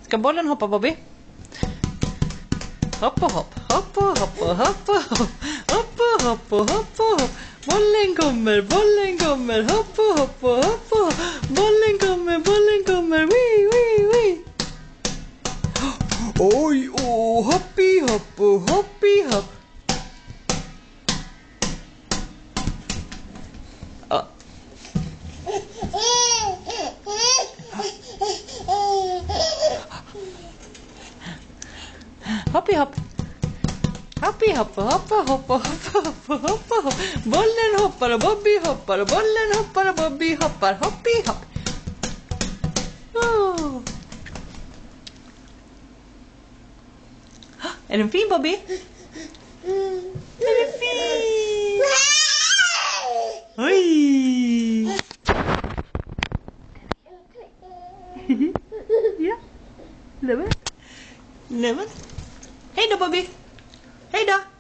Ska bollen hoppa, Bobby? Hopp och hopp, hopp och hopp och hopp och hopp. Hopp och hopp och hopp och hopp. Bollen kommer, hopp och hopp och hopp och hopp. Bollen kommer, wii, wii, wii. Oj, hoppi hopp och hoppi hopp. Ja. Hoppi hopp. Hoppi hopp, hoppa hopp, hoppa hopp. Bollen hoppar och Bobby hoppar och bollen hoppar och Bobby hoppar. Hoppi hopp. Oh. Är den fin, Bobby? Är den fin? Oj! Ja. Nämen. Hej då, Bobby. Hej då.